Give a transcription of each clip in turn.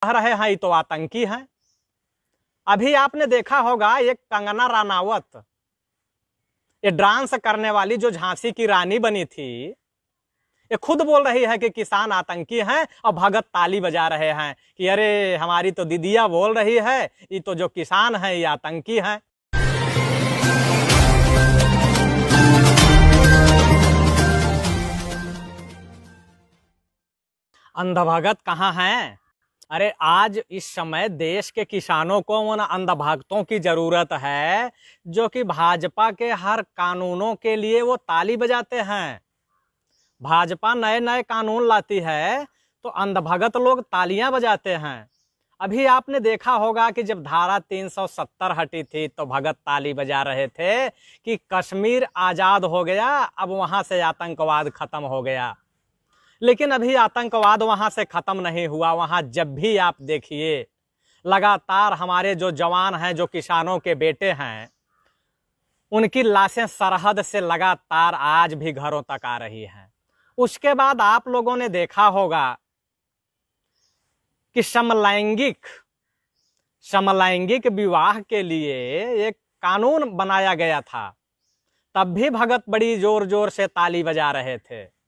कह रहे हैं ये तो आतंकी हैं। अभी आपने देखा होगा एक कंगना रनावत, ये डांस करने वाली जो झांसी की रानी बनी थी, ये खुद बोल रही है कि किसान आतंकी हैं और भगत ताली बजा रहे हैं कि अरे हमारी तो दीदिया बोल रही है ये तो जो किसान है ये आतंकी हैं। अंधभगत कहाँ हैं? अरे आज इस समय देश के किसानों को उन अंधभक्तों की जरूरत है जो कि भाजपा के हर कानूनों के लिए वो ताली बजाते हैं। भाजपा नए नए कानून लाती है तो अंधभगत लोग तालियां बजाते हैं। अभी आपने देखा होगा कि जब धारा 370 हटी थी तो भगत ताली बजा रहे थे कि कश्मीर आजाद हो गया, अब वहां से आतंकवाद खत्म हो गया। लेकिन अभी आतंकवाद वहां से खत्म नहीं हुआ। वहां जब भी आप देखिए लगातार हमारे जो जवान हैं, जो किसानों के बेटे हैं, उनकी लाशें सरहद से लगातार आज भी घरों तक आ रही हैं। उसके बाद आप लोगों ने देखा होगा कि समलैंगिक विवाह के लिए एक कानून बनाया गया था, तब भी भगत बड़ी जोर जोर से ताली बजा रहे थे।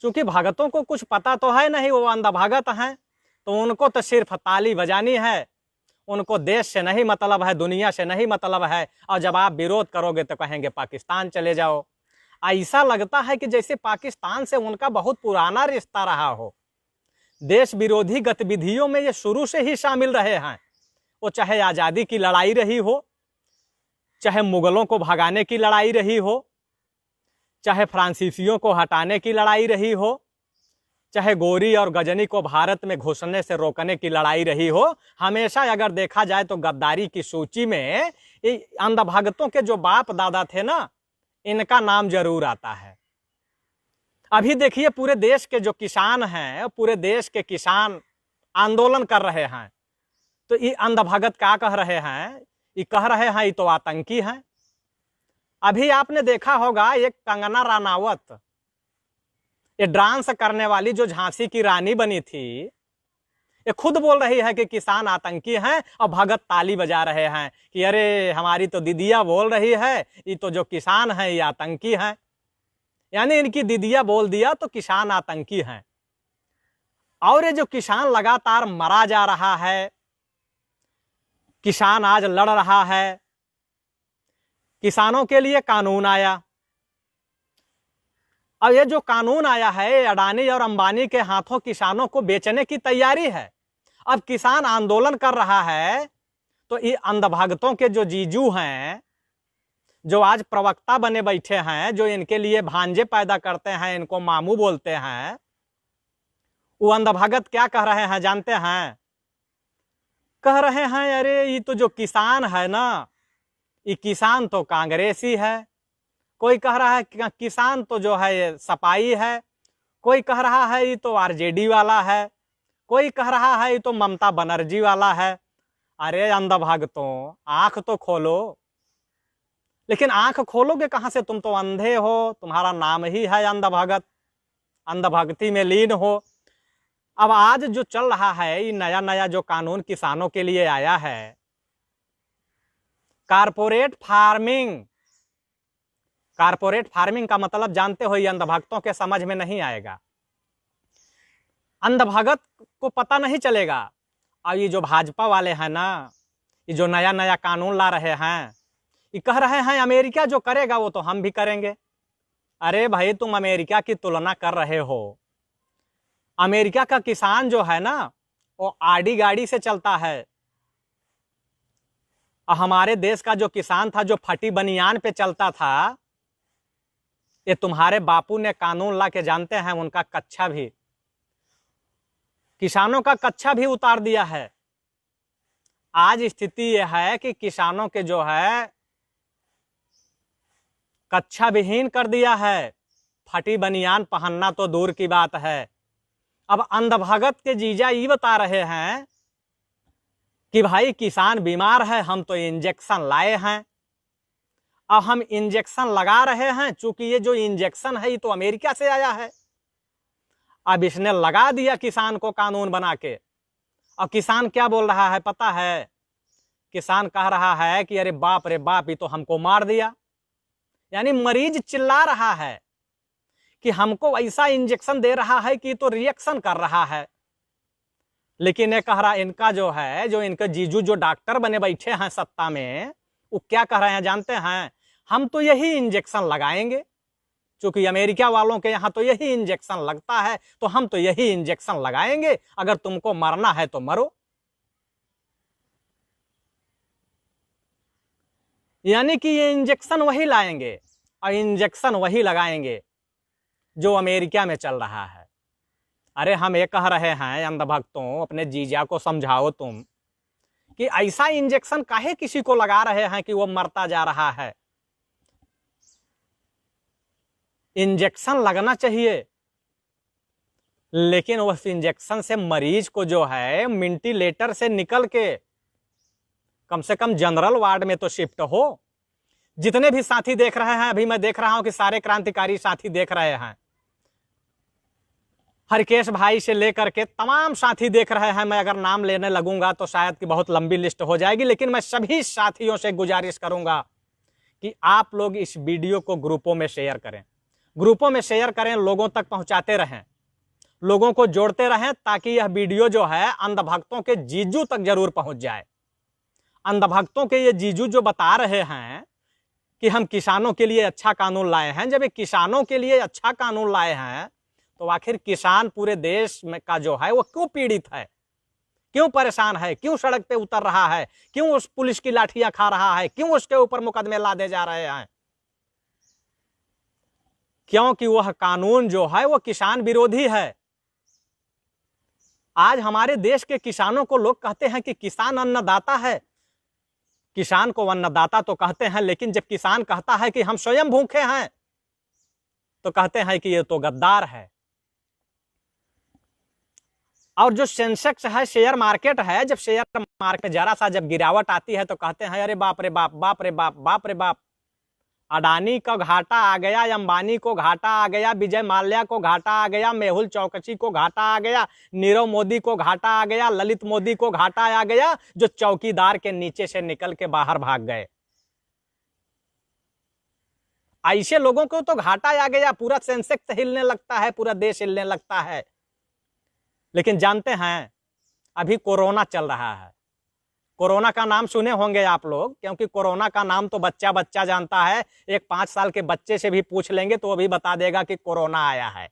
क्योंकि भगतों को कुछ पता तो है नहीं, वो अंधभगत हैं, तो उनको तो सिर्फ ताली बजानी है। उनको देश से नहीं मतलब है, दुनिया से नहीं मतलब है। और जब आप विरोध करोगे तो कहेंगे पाकिस्तान चले जाओ। ऐसा लगता है कि जैसे पाकिस्तान से उनका बहुत पुराना रिश्ता रहा हो। देश विरोधी गतिविधियों में ये शुरू से ही शामिल रहे हैं। वो चाहे आज़ादी की लड़ाई रही हो, चाहे मुगलों को भगाने की लड़ाई रही हो, चाहे फ्रांसीसियों को हटाने की लड़ाई रही हो, चाहे गोरी और गजनी को भारत में घुसने से रोकने की लड़ाई रही हो, हमेशा अगर देखा जाए तो गद्दारी की सूची में अंधभगतों के जो बाप दादा थे ना, इनका नाम जरूर आता है। अभी देखिए पूरे देश के जो किसान हैं, पूरे देश के किसान आंदोलन कर रहे हैं, तो ये अंधभगत क्या कह रहे हैं? ये कह रहे हैं ये तो आतंकी हैं। अभी आपने देखा होगा एक कंगना रनावत, ये डांस करने वाली जो झांसी की रानी बनी थी, ये खुद बोल रही है कि किसान आतंकी हैं और भगत ताली बजा रहे हैं कि अरे हमारी तो दीदिया बोल रही है ये तो जो किसान है ये आतंकी हैं। यानी इनकी दीदिया बोल दिया तो किसान आतंकी हैं। और ये जो किसान लगातार मरा जा रहा है, किसान आज लड़ रहा है, किसानों के लिए कानून आया। अब ये जो कानून आया है, अडानी और अंबानी के हाथों किसानों को बेचने की तैयारी है। अब किसान आंदोलन कर रहा है तो ये अंधभगतों के जो जीजू हैं, जो आज प्रवक्ता बने बैठे हैं, जो इनके लिए भांजे पैदा करते हैं, इनको मामू बोलते हैं, वो अंधभगत क्या कह रहे हैं जानते हैं? कह रहे हैं अरे ये तो जो किसान है ना, ये किसान तो कांग्रेसी है। कोई कह रहा है कि किसान तो जो है ये सपाई है। कोई कह रहा है ये तो आरजेडी वाला है। कोई कह रहा है ये तो ममता बनर्जी वाला है। अरे अंधभगतों, आंख तो खोलो। लेकिन आंख खोलोगे कहां से? तुम तो अंधे हो, तुम्हारा नाम ही है अंधभगत, अंधभक्ति में लीन हो। अब आज जो चल रहा है, ये नया नया जो कानून किसानों के लिए आया है, कारपोरेट फार्मिंग का मतलब जानते हो? ये अंधभक्तों के समझ में नहीं आएगा, अंधभगत को पता नहीं चलेगा। और ये जो भाजपा वाले हैं ना, ये जो नया नया कानून ला रहे हैं, ये कह रहे हैं अमेरिका जो करेगा वो तो हम भी करेंगे। अरे भाई, तुम अमेरिका की तुलना कर रहे हो। अमेरिका का किसान जो है ना, वो आड़ी गाड़ी से चलता है, और हमारे देश का जो किसान था, जो फटी बनियान पे चलता था, ये तुम्हारे बापू ने कानून ला के जानते हैं उनका कच्छा भी, किसानों का कच्छा भी उतार दिया है। आज स्थिति यह है कि किसानों के जो है कच्छा विहीन कर दिया है। फटी बनियान पहनना तो दूर की बात है। अब अंधभगत के जीजा ये बता रहे हैं कि भाई किसान बीमार है, हम तो इंजेक्शन लाए हैं। अब हम इंजेक्शन लगा रहे हैं, चूंकि ये जो इंजेक्शन है ये तो अमेरिका से आया है। अब इसने लगा दिया किसान को कानून बना के। और किसान क्या बोल रहा है पता है? किसान कह रहा है कि अरे बाप रे बाप, ये तो हमको मार दिया। यानी मरीज चिल्ला रहा है कि हमको ऐसा इंजेक्शन दे रहा है कि तो रिएक्शन कर रहा है। लेकिन ये कह रहा, इनका जो है, जो इनके जीजू जो डॉक्टर बने बैठे हैं सत्ता में, वो क्या कह रहे हैं जानते हैं? हम तो यही इंजेक्शन लगाएंगे, क्योंकि अमेरिका वालों के यहां तो यही इंजेक्शन लगता है, तो हम तो यही इंजेक्शन लगाएंगे, अगर तुमको मरना है तो मरो। यानी कि ये इंजेक्शन वही लाएंगे और इंजेक्शन वही लगाएंगे जो अमेरिका में चल रहा है। अरे हम ये कह रहे हैं अंधभक्तों, अपने जीजा को समझाओ तुम कि ऐसा इंजेक्शन काहे किसी को लगा रहे हैं कि वो मरता जा रहा है। इंजेक्शन लगना चाहिए, लेकिन उस इंजेक्शन से मरीज को जो है वेंटिलेटर से निकल के कम से कम जनरल वार्ड में तो शिफ्ट हो। जितने भी साथी देख रहे हैं, अभी मैं देख रहा हूं कि सारे क्रांतिकारी साथी देख रहे हैं, हरकेश भाई से लेकर के तमाम साथी देख रहे हैं। मैं अगर नाम लेने लगूंगा तो शायद कि बहुत लंबी लिस्ट हो जाएगी, लेकिन मैं सभी साथियों से गुजारिश करूंगा कि आप लोग इस वीडियो को ग्रुपों में शेयर करें, ग्रुपों में शेयर करें, लोगों तक पहुंचाते रहें, लोगों को जोड़ते रहें, ताकि यह वीडियो जो है अंधभक्तों के जीजू तक जरूर पहुंच जाए। अंधभक्तों के ये जीजू जो बता रहे हैं कि हम किसानों के लिए अच्छा कानून लाए हैं, जब ये किसानों के लिए अच्छा कानून लाए हैं तो आखिर किसान पूरे देश में का जो है वो क्यों पीड़ित है, क्यों परेशान है, क्यों सड़क पे उतर रहा है, क्यों उस पुलिस की लाठियां खा रहा है, क्यों उसके ऊपर मुकदमे लादे जा रहे हैं? क्योंकि वह कानून जो है वो किसान विरोधी है। आज हमारे देश के किसानों को लोग कहते हैं कि किसान अन्नदाता है। किसान को अन्नदाता तो कहते हैं, लेकिन जब किसान कहता है कि हम स्वयं भूखे हैं तो कहते हैं कि ये तो गद्दार है। और जो सेंसेक्स है, शेयर मार्केट है, जब शेयर मार्केट में जरा सा जब गिरावट आती है तो कहते हैं अरे बाप रे बाप, बाप रे बाप, बाप रे बाप, अडानी का घाटा आ गया, अंबानी को घाटा आ गया, विजय माल्या को घाटा आ गया, मेहुल चौकसी को घाटा आ गया, नीरव मोदी को घाटा आ गया, ललित मोदी को घाटा आ गया, जो चौकीदार के नीचे से निकल के बाहर भाग गए। ऐसे लोगों को तो घाटा आ गया, पूरा सेंसेक्स हिलने लगता है, पूरा देश हिलने लगता है। लेकिन जानते हैं अभी कोरोना चल रहा है। कोरोना का नाम सुने होंगे आप लोग, क्योंकि कोरोना का नाम तो बच्चा बच्चा जानता है। एक 5 साल के बच्चे से भी पूछ लेंगे तो वो भी बता देगा कि कोरोना आया है।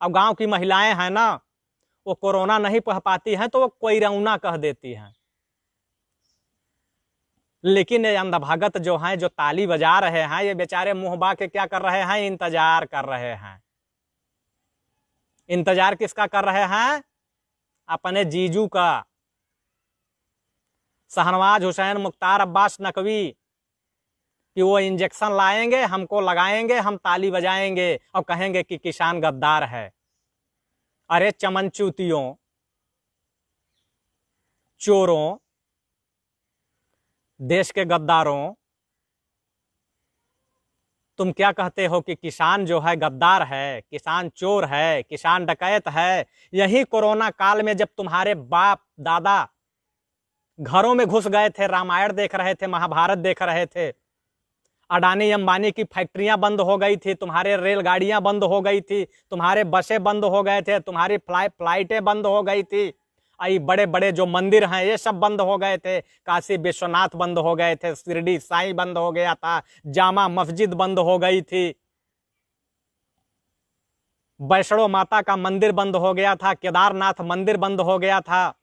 अब गांव की महिलाएं हैं ना, वो कोरोना नहीं कह पाती हैं तो वो कोरोना कह देती हैं। लेकिन ये अंधभगत जो हैं, जो ताली बजा रहे हैं, ये बेचारे मुंह बा के क्या कर रहे हैं? इंतजार कर रहे हैं। इंतजार किसका कर रहे हैं? अपने जीजू का। शहनवाज हुसैन, मुख्तार अब्बास नकवी, कि वो इंजेक्शन लाएंगे, हमको लगाएंगे, हम ताली बजाएंगे और कहेंगे कि किसान गद्दार है। अरे चमनचूतियों, चोरों, देश के गद्दारों, तुम क्या कहते हो कि किसान जो है गद्दार है, किसान चोर है, किसान डकैत है? यही कोरोना काल में जब तुम्हारे बाप दादा घरों में घुस गए थे, रामायण देख रहे थे, महाभारत देख रहे थे, अडानी अंबानी की फैक्ट्रियां बंद हो गई थी, तुम्हारे रेलगाड़ियां बंद हो गई थी, तुम्हारे बसें बंद हो गए थे, तुम्हारी फ्लाइटें बंद हो गई थी, आई बड़े बड़े जो मंदिर हैं ये सब बंद हो गए थे, काशी विश्वनाथ बंद हो गए थे, शिरडी साईं बंद हो गया था, जामा मस्जिद बंद हो गई थी, वैष्णो माता का मंदिर बंद हो गया था, केदारनाथ मंदिर बंद हो गया था।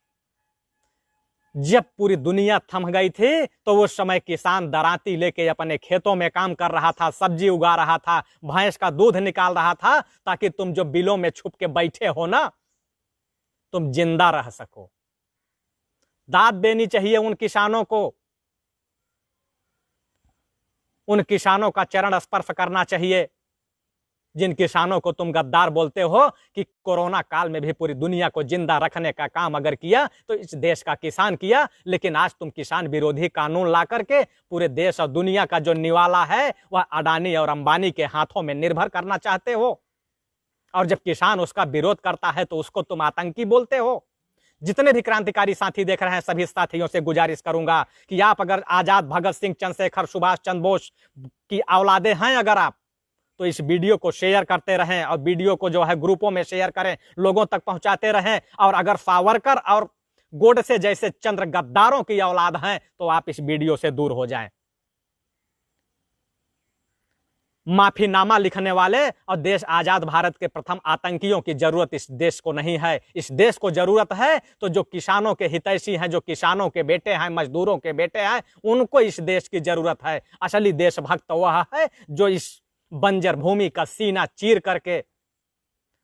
जब पूरी दुनिया थम गई थी तो उस समय किसान दराती लेके अपने खेतों में काम कर रहा था, सब्जी उगा रहा था, भैंस का दूध निकाल रहा था, ताकि तुम जो बिलों में छुप के बैठे हो ना, तुम जिंदा रह सको। दाद देनी चाहिए उन किसानों को, उन किसानों का चरण स्पर्श करना चाहिए जिन किसानों को तुम गद्दार बोलते हो। कि कोरोना काल में भी पूरी दुनिया को जिंदा रखने का काम अगर किया तो इस देश का किसान किया, लेकिन आज तुम किसान विरोधी कानून ला करके पूरे देश और दुनिया का जो निवाला है वह अडानी और अंबानी के हाथों में निर्भर करना चाहते हो। और जब किसान उसका विरोध करता है तो उसको तुम आतंकी बोलते हो। जितने भी क्रांतिकारी साथी देख रहे हैं सभी साथियों से गुजारिश करूंगा कि आप अगर आजाद भगत सिंह, चंद्रशेखर, सुभाष चंद्र बोस की औलादे हैं अगर आप, तो इस वीडियो को शेयर करते रहें और वीडियो को जो है ग्रुपों में शेयर करें, लोगों तक पहुंचाते रहें। और अगर सावरकर और गोडसे जैसे चंद्र गद्दारों की औलाद हैं तो आप इस वीडियो से दूर हो जाएं। माफीनामा लिखने वाले और देश आजाद भारत के प्रथम आतंकियों की जरूरत इस देश को नहीं है। इस देश को जरूरत है तो जो किसानों के हितैषी हैं, जो किसानों के बेटे हैं, मजदूरों के बेटे हैं, उनको इस देश की जरूरत है। असली देशभक्त वह है जो इस बंजर भूमि का सीना चीर करके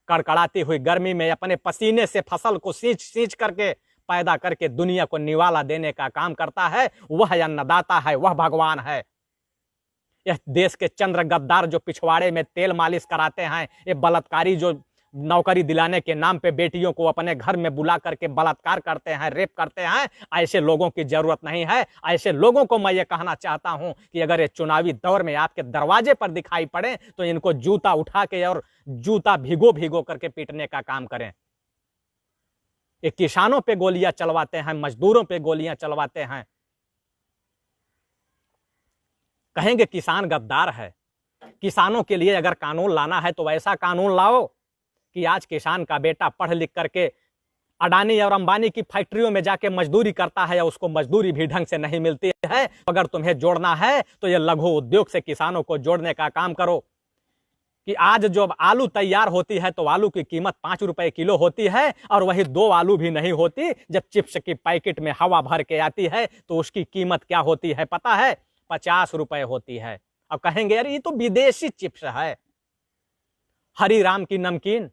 कड़कड़ाती हुई गर्मी में अपने पसीने से फसल को सींच सींच करके पैदा करके दुनिया को निवाला देने का काम करता है। वह अन्नदाता है, वह भगवान है। यह देश के चंद्र गद्दार जो पिछवाड़े में तेल मालिश कराते हैं, ये बलात्कारी जो नौकरी दिलाने के नाम पे बेटियों को अपने घर में बुला करके बलात्कार करते हैं, रेप करते हैं, ऐसे लोगों की जरूरत नहीं है। ऐसे लोगों को मैं ये कहना चाहता हूं कि अगर ये चुनावी दौर में आपके दरवाजे पर दिखाई पड़े तो इनको जूता उठा के और जूता भिगो भिगो करके पीटने का काम करें। ये किसानों पे गोलियां चलवाते हैं, मजदूरों पे गोलियां चलवाते हैं। कहेंगे किसान गद्दार है। किसानों के लिए अगर कानून लाना है तो ऐसा कानून लाओ कि आज किसान का बेटा पढ़ लिख करके अडानी और अंबानी की फैक्ट्रियों में जाके मजदूरी करता है या उसको मजदूरी भी ढंग से नहीं मिलती है। अगर तुम्हें जोड़ना है तो ये लघु उद्योग से किसानों को जोड़ने का काम करो कि आज जब आलू तैयार होती है तो आलू की कीमत 5 रुपए किलो होती है और वही 2 आलू भी नहीं होती। जब चिप्स की पैकेट में हवा भर के आती है तो उसकी कीमत क्या होती है पता है? 50 रुपए होती है। अब कहेंगे यार ये तो विदेशी चिप्स है। हरिराम की नमकीन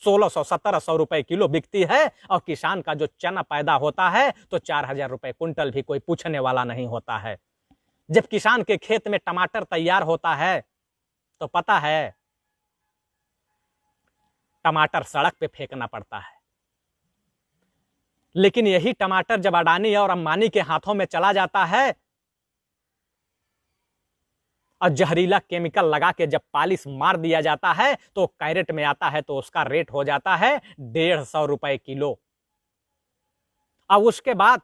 1600-1700 रुपए किलो बिकती है और किसान का जो चना पैदा होता है तो 4000 रुपए कुंटल भी कोई पूछने वाला नहीं होता है। जब किसान के खेत में टमाटर तैयार होता है तो पता है टमाटर सड़क पे फेंकना पड़ता है। लेकिन यही टमाटर जब अडानी और अंबानी के हाथों में चला जाता है और जहरीला केमिकल लगा के जब पॉलिश मार दिया जाता है तो कैरेट में आता है तो उसका रेट हो जाता है 150 रुपए किलो। अब उसके बाद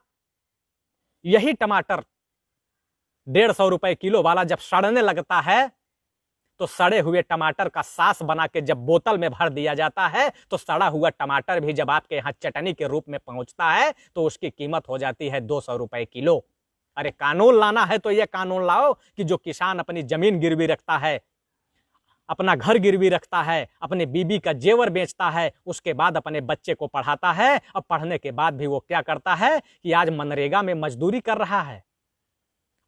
यही टमाटर 150 रुपए किलो वाला जब सड़ने लगता है तो सड़े हुए टमाटर का सास बना के जब बोतल में भर दिया जाता है तो सड़ा हुआ टमाटर भी जब आपके यहाँ चटनी के रूप में पहुंचता है तो उसकी कीमत हो जाती है 200 रुपए किलो। अरे कानून लाना है तो यह कानून लाओ कि जो किसान अपनी जमीन गिरवी रखता है, अपना घर गिरवी रखता है, अपने बीबी का जेवर बेचता है, उसके बाद अपने बच्चे को पढ़ाता है और पढ़ने के बाद भी वो क्या करता है कि आज मनरेगा में मजदूरी कर रहा है।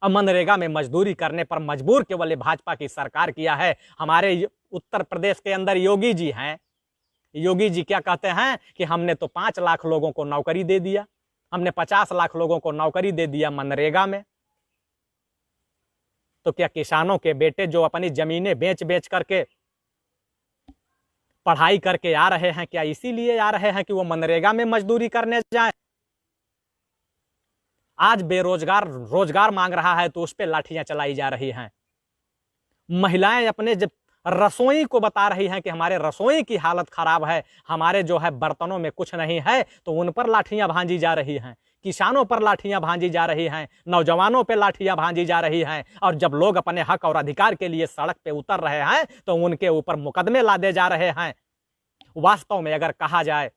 अब मनरेगा में मजदूरी करने पर मजबूर केवल भाजपा की सरकार किया है। हमारे उत्तर प्रदेश के अंदर योगी जी हैं। योगी जी क्या कहते हैं कि हमने तो 5 लाख लोगों को नौकरी दे दिया, हमने 50 लाख लोगों को नौकरी दे दिया मनरेगा में। तो क्या किसानों के बेटे जो अपनी जमीनें बेच बेच करके पढ़ाई करके आ रहे हैं, क्या इसीलिए आ रहे हैं कि वो मनरेगा में मजदूरी करने जाएं? आज बेरोजगार रोजगार मांग रहा है तो उस पर लाठियां चलाई जा रही हैं। महिलाएं अपने जब रसोई को बता रही हैं कि हमारे रसोई की हालत खराब है, हमारे जो है बर्तनों में कुछ नहीं है, तो उन पर लाठियां भांजी जा रही हैं। किसानों पर लाठियां भांजी जा रही हैं, नौजवानों पर लाठियां भांजी जा रही हैं। और जब लोग अपने हक और अधिकार के लिए सड़क पे उतर रहे हैं तो उनके ऊपर मुकदमे लादे जा रहे हैं। वास्तव में अगर कहा जाए,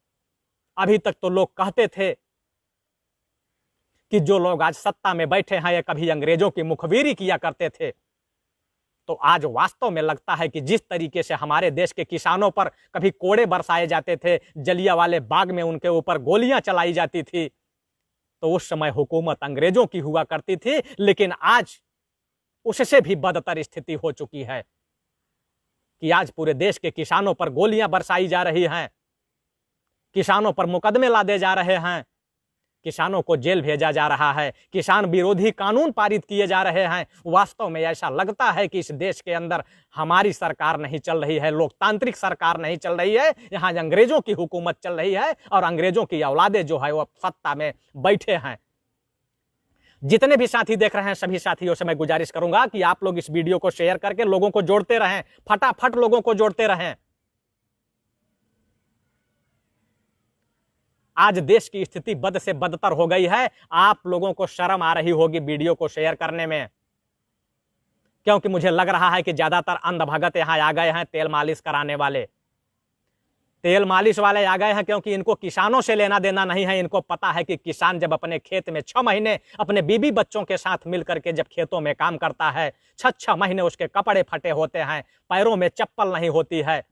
अभी तक तो लोग कहते थे कि जो लोग आज सत्ता में बैठे हैं ये कभी अंग्रेजों की मुखबिरी किया करते थे, तो आज वास्तव में लगता है कि जिस तरीके से हमारे देश के किसानों पर कभी कोड़े बरसाए जाते थे, जलियांवाले बाग में उनके ऊपर गोलियां चलाई जाती थी, तो उस समय हुकूमत अंग्रेजों की हुआ करती थी। लेकिन आज उससे भी बदतर स्थिति हो चुकी है कि आज पूरे देश के किसानों पर गोलियां बरसाई जा रही हैं, किसानों पर मुकदमे लादे जा रहे हैं, किसानों को जेल भेजा जा रहा है, किसान विरोधी कानून पारित किए जा रहे हैं। वास्तव में ऐसा लगता है कि इस देश के अंदर हमारी सरकार नहीं चल रही है, लोकतांत्रिक सरकार नहीं चल रही है, यहाँ अंग्रेजों की हुकूमत चल रही है और अंग्रेजों की औलादे जो है वो सत्ता में बैठे हैं। जितने भी साथी देख रहे हैं सभी साथियों से मैं गुजारिश करूंगा कि आप लोग इस वीडियो को शेयर करके लोगों को जोड़ते रहें, फटाफट लोगों को जोड़ते रहें। आज देश की स्थिति बद से बदतर हो गई है। आप लोगों को शर्म आ रही होगी वीडियो को शेयर करने में, क्योंकि मुझे लग रहा है कि ज्यादातर अंधभगत यहां आ गए हैं, तेल मालिश कराने वाले, तेल मालिश वाले आ गए हैं, क्योंकि इनको किसानों से लेना देना नहीं है। इनको पता है कि किसान जब अपने खेत में 6 महीने अपने बीवी बच्चों के साथ मिलकर के जब खेतों में काम करता है, 6 महीने उसके कपड़े फटे होते हैं, पैरों में चप्पल नहीं होती है,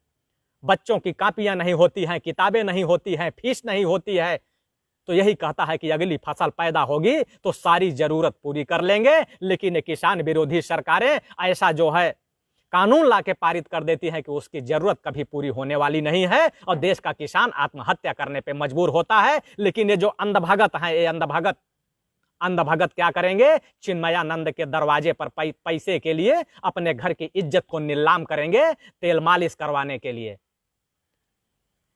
बच्चों की कापियां नहीं होती हैं, किताबें नहीं होती हैं, फीस नहीं होती है, तो यही कहता है कि अगली फसल पैदा होगी तो सारी जरूरत पूरी कर लेंगे। लेकिन ये किसान विरोधी सरकारें ऐसा जो है कानून लाके पारित कर देती है कि उसकी जरूरत कभी पूरी होने वाली नहीं है और देश का किसान आत्महत्या करने पे मजबूर होता है। लेकिन ये जो अंधभगत हैं, ये अंधभगत क्या करेंगे? चिन्मयानंद के दरवाजे पर पैसे के लिए अपने घर की इज्जत को नीलाम करेंगे, तेल मालिश करवाने के लिए।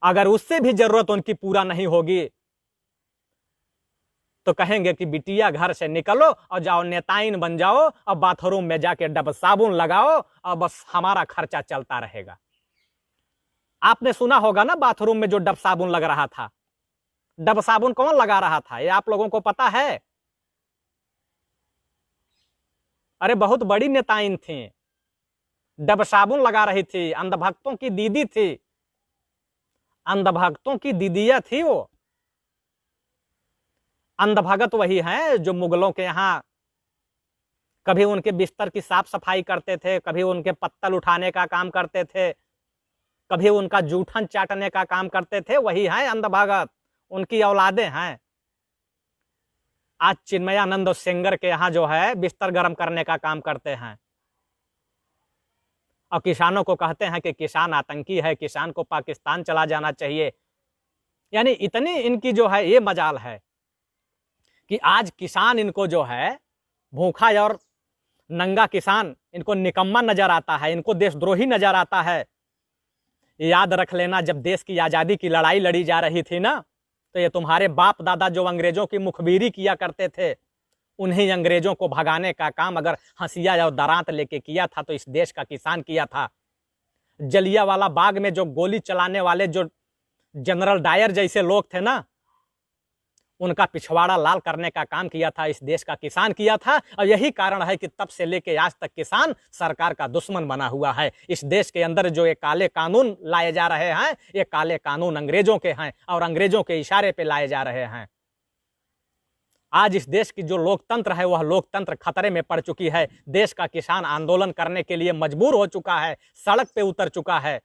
अगर उससे भी जरूरत उनकी पूरा नहीं होगी तो कहेंगे कि बिटिया घर से निकलो और जाओ नेताइन बन जाओ और बाथरूम में जाके डब साबुन लगाओ और बस हमारा खर्चा चलता रहेगा। आपने सुना होगा ना बाथरूम में जो डब साबुन लग रहा था, डब साबुन कौन लगा रहा था ये आप लोगों को पता है? अरे बहुत बड़ी नेताइन थी, डब साबुन लगा रही थी, अंधभक्तों की दीदी थी, अंधभक्तों की दीदिया थी वो। अंधभगत वही हैं जो मुगलों के यहां कभी उनके बिस्तर की साफ सफाई करते थे, कभी उनके पत्तल उठाने का काम करते थे, कभी उनका जूठन चाटने का काम करते थे, वही हैं अंधभगत, उनकी औलादे हैं। आज चिन्मयानंद और सेंगर के यहां जो है बिस्तर गर्म करने का काम करते हैं और किसानों को कहते हैं कि किसान आतंकी है, किसान को पाकिस्तान चला जाना चाहिए। यानी इतनी इनकी जो है ये मजाल है कि आज किसान इनको जो है भूखा और नंगा किसान इनको निकम्मा नजर आता है, इनको देशद्रोही नजर आता है। याद रख लेना, जब देश की आजादी की लड़ाई लड़ी जा रही थी ना, तो ये तुम्हारे बाप दादा जो अंग्रेजों की मुखबिरी किया करते थे, उन्हीं अंग्रेजों को भगाने का काम अगर हंसिया और दरांत लेके किया था तो इस देश का किसान किया था। जलियांवाला बाग में जो गोली चलाने वाले जो जनरल डायर जैसे लोग थे ना, उनका पिछवाड़ा लाल करने का काम किया था इस देश का किसान किया था। और यही कारण है कि तब से लेके आज तक किसान सरकार का दुश्मन बना हुआ है। इस देश के अंदर जो ये काले कानून लाए जा रहे हैं, ये काले कानून अंग्रेजों के हैं और अंग्रेजों के इशारे पे लाए जा रहे हैं। आज इस देश की जो लोकतंत्र है वह लोकतंत्र खतरे में पड़ चुकी है। देश का किसान आंदोलन करने के लिए मजबूर हो चुका है, सड़क पे उतर चुका है,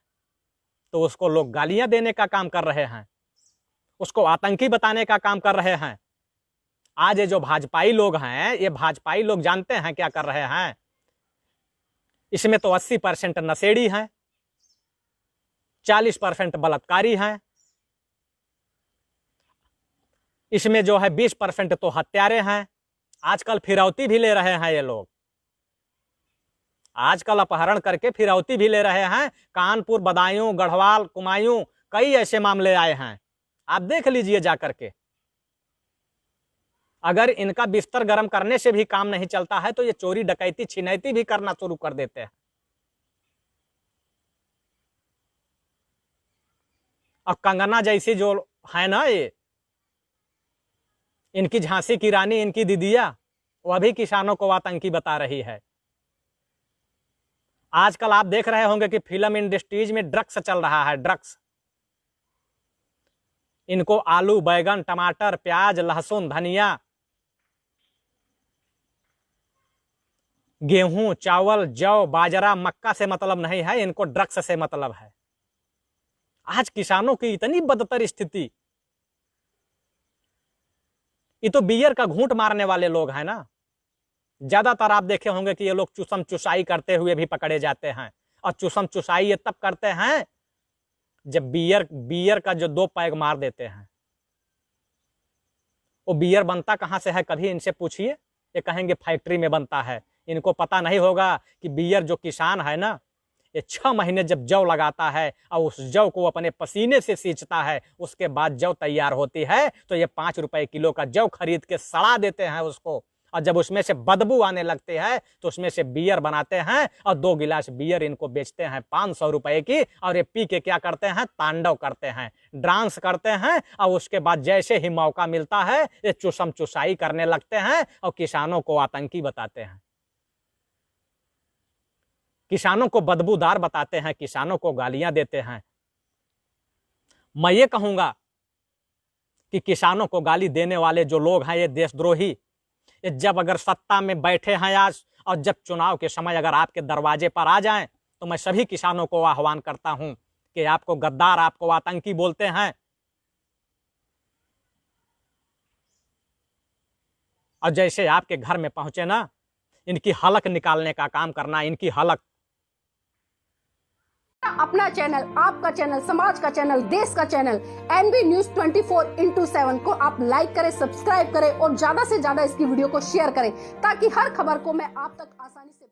तो उसको लोग गालियां देने का काम कर रहे हैं, उसको आतंकी बताने का काम कर रहे हैं। आज ये जो भाजपाई लोग हैं, ये भाजपाई लोग जानते हैं क्या कर रहे हैं? इसमें तो 80% नशेड़ी हैं, 40% बलात्कारी हैं, इसमें जो है 20% तो हत्यारे हैं। आजकल फिरौती भी ले रहे हैं ये लोग, आजकल अपहरण करके फिरौती भी ले रहे हैं। कानपुर, बदायूं, गढ़वाल, कुमायूं कई ऐसे मामले आए हैं, आप देख लीजिए जाकर के। अगर इनका बिस्तर गर्म करने से भी काम नहीं चलता है तो ये चोरी डकैती छिनैती भी करना शुरू कर देते हैं। और कंगना जैसी जो है ना, ये इनकी झांसी की रानी, इनकी दीदिया, वह भी किसानों को आतंकी बता रही है। आजकल आप देख रहे होंगे कि फिल्म इंडस्ट्रीज में ड्रग्स चल रहा है, ड्रग्स। इनको आलू, बैगन, टमाटर, प्याज, लहसुन, धनिया, गेहूं, चावल, जौ, बाजरा, मक्का से मतलब नहीं है, इनको ड्रग्स से मतलब है। आज किसानों की इतनी बदतर स्थिति, ये तो बियर का घूंट मारने वाले लोग हैं ना। ज्यादातर आप देखे होंगे कि ये लोग चुसम चुसाई करते हुए भी पकड़े जाते हैं, और चुसम चुसाई ये तब करते हैं जब बियर का जो 2 पैग मार देते हैं। वो बियर बनता कहां से है, कभी इनसे पूछिए, ये कहेंगे फैक्ट्री में बनता है। इनको पता नहीं होगा कि बियर जो किसान है ना, ये 6 महीने जब जौ लगाता है और उस जौ को अपने पसीने से सींचता है, उसके बाद जौ तैयार होती है तो ये 5 रुपए किलो का जौ खरीद के सड़ा देते हैं उसको, और जब उसमें से बदबू आने लगती है तो उसमें से बियर बनाते हैं और 2 गिलास बियर इनको बेचते हैं 500 रुपए की, और ये पी के क्या करते हैं, तांडव करते हैं, डांस करते हैं, और उसके बाद जैसे ही मौका मिलता है ये चुसम चुसाई करने लगते हैं और किसानों को आतंकी बताते हैं, किसानों को बदबूदार बताते हैं, किसानों को गालियां देते हैं। मैं ये कहूंगा कि किसानों को गाली देने वाले जो लोग हैं ये देशद्रोही, ये जब अगर सत्ता में बैठे हैं आज और जब चुनाव के समय अगर आपके दरवाजे पर आ जाएं तो मैं सभी किसानों को आह्वान करता हूं कि आपको गद्दार, आपको आतंकी बोलते हैं, और जैसे आपके घर में पहुंचे ना, इनकी हलक निकालने का काम करना, इनकी हलक। अपना चैनल, आपका चैनल, समाज का चैनल, देश का चैनल एनबी न्यूज 24/7 को आप लाइक करें, सब्सक्राइब करें और ज्यादा से ज्यादा इसकी वीडियो को शेयर करें ताकि हर खबर को मैं आप तक आसानी से